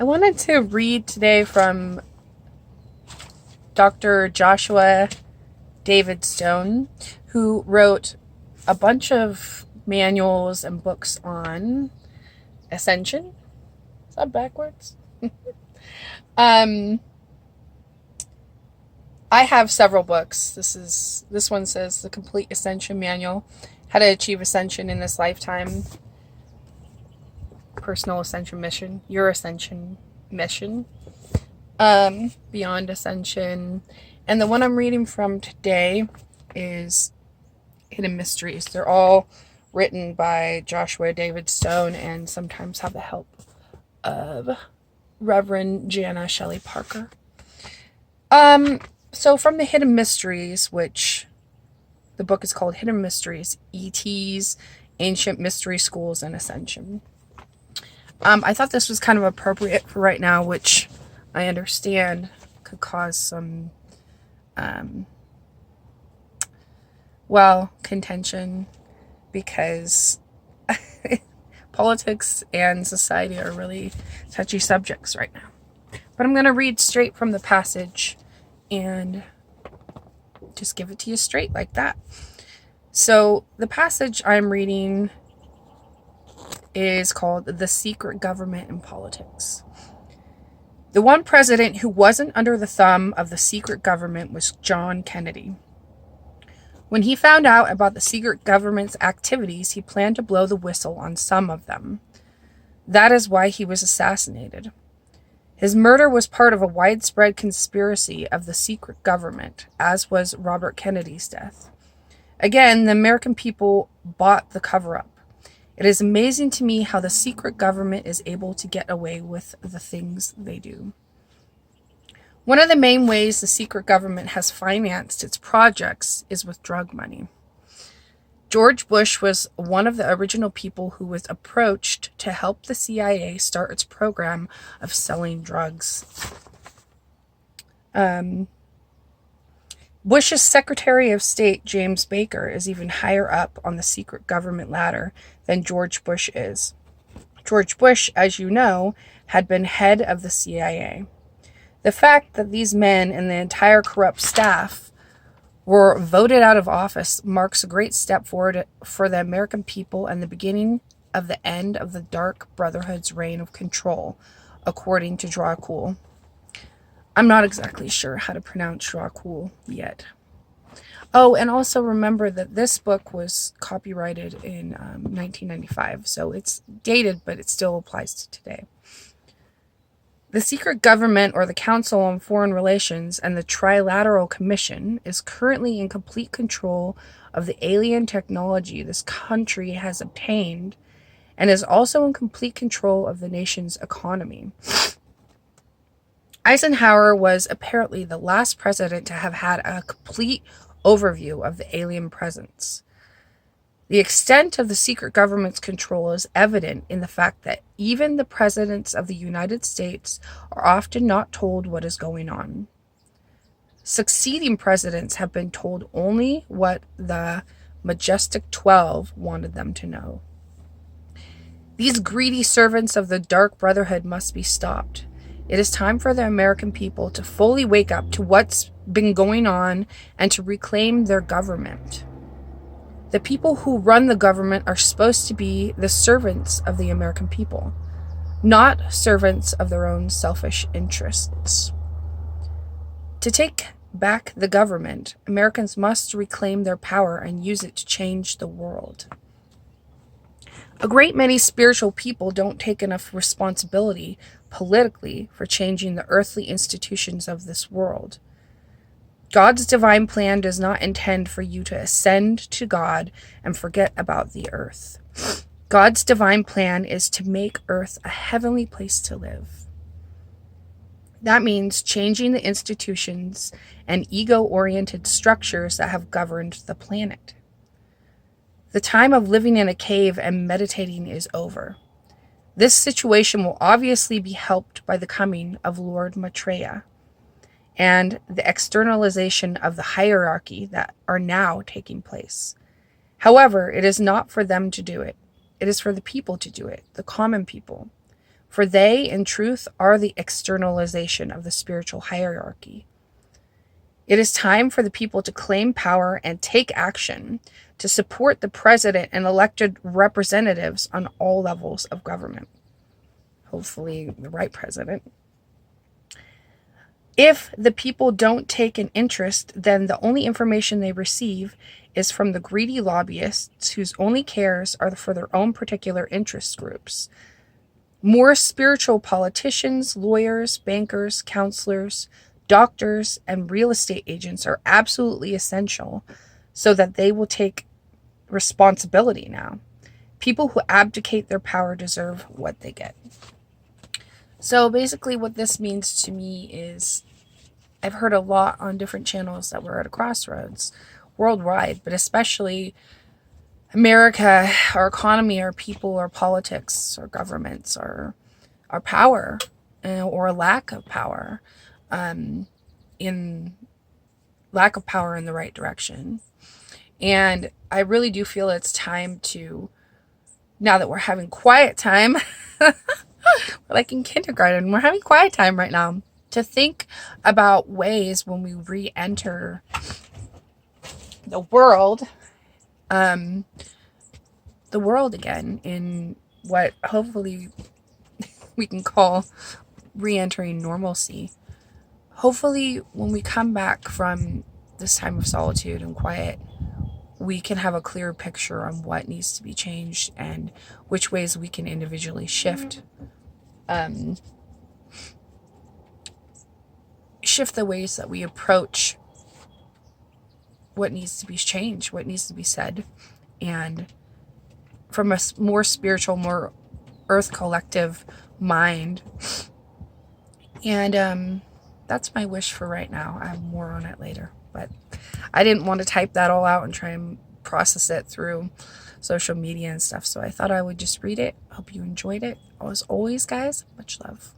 I wanted to read today from Dr. Joshua David Stone, who wrote a bunch of manuals and books on ascension. Is that backwards? um, I have several books. This one says The Complete Ascension Manual, How to Achieve Ascension in This Lifetime, Personal Ascension Mission, Your Ascension Mission, Beyond Ascension. And the one I'm reading from today is Hidden Mysteries. They're all written by Joshua David Stone and sometimes have the help of Reverend Jana Shelley Parker. So from the Hidden Mysteries, which the book is called Hidden Mysteries, ETs, Ancient Mystery Schools, and Ascension. I thought this was kind of appropriate for right now, which I understand could cause some, contention, because politics and society are really touchy subjects right now. But I'm going to read straight from the passage and just give it to you straight like that. So the passage I'm reading is called The Secret Government in Politics. The one president who wasn't under the thumb of the secret government was John Kennedy. When he found out about the secret government's activities, he planned to blow the whistle on some of them. That is why he was assassinated. His murder was part of a widespread conspiracy of the secret government, as was Robert Kennedy's death. Again, the American people bought the cover-up. It is amazing to me how the secret government is able to get away with the things they do. One of the main ways the secret government has financed its projects is with drug money. George Bush was one of the original people who was approached to help the CIA start its program of selling drugs. Bush's Secretary of State, James Baker, is even higher up on the secret government ladder than George Bush is. George Bush, as you know, had been head of the CIA. The fact that these men and the entire corrupt staff were voted out of office marks a great step forward for the American people and the beginning of the end of the Dark Brotherhood's reign of control, according to Dracul. I'm not exactly sure how to pronounce Dracul yet. Oh, and also remember that this book was copyrighted in 1995, so it's dated, but it still applies to today. The secret government, or the Council on Foreign Relations, and the Trilateral Commission is currently in complete control of the alien technology this country has obtained, and is also in complete control of the nation's economy. Eisenhower was apparently the last president to have had a complete overview of the alien presence. The extent of the secret government's control is evident in the fact that even the presidents of the United States are often not told what is going on. Succeeding presidents have been told only what the Majestic 12 wanted them to know. These greedy servants of the Dark Brotherhood must be stopped. It is time for the American people to fully wake up to what's been going on and to reclaim their government. The people who run the government are supposed to be the servants of the American people, not servants of their own selfish interests. To take back the government, Americans must reclaim their power and use it to change the world. A great many spiritual people don't take enough responsibility politically for changing the earthly institutions of this world. God's divine plan does not intend for you to ascend to God and forget about the earth. God's divine plan is to make earth a heavenly place to live. That means changing the institutions and ego-oriented structures that have governed the planet. The time of living in a cave and meditating is over. This situation will obviously be helped by the coming of Lord Maitreya and the externalization of the hierarchy that are now taking place. However, it is not for them to do it. It is for the people to do it, the common people. For they, in truth, are the externalization of the spiritual hierarchy. It is time for the people to claim power and take action to support the president and elected representatives on all levels of government. Hopefully, the right president. If the people don't take an interest, then the only information they receive is from the greedy lobbyists whose only cares are for their own particular interest groups. More spiritual politicians, lawyers, bankers, counselors, doctors, and real estate agents are absolutely essential so that they will take responsibility now. People who abdicate their power deserve what they get. So basically what this means to me is I've heard a lot on different channels that we're at a crossroads worldwide, but especially America, our economy, our people, our politics, our governments, our power, or lack of power, in lack of power in the right direction. And I really do feel it's time to, now that we're having quiet time, we're like in kindergarten, we're having quiet time right now, to think about ways when we re-enter the world again in what hopefully we can call re-entering normalcy. Hopefully when we come back from this time of solitude and quiet, we can have a clear picture on what needs to be changed and which ways we can individually shift the ways that we approach what needs to be changed, what needs to be said, and from a more spiritual, more earth collective mind. And that's my wish for right now. I have more on it later, but I didn't want to type that all out and try and process it through social media and stuff, so I thought I would just read it. Hope you enjoyed it. As always, guys, much love.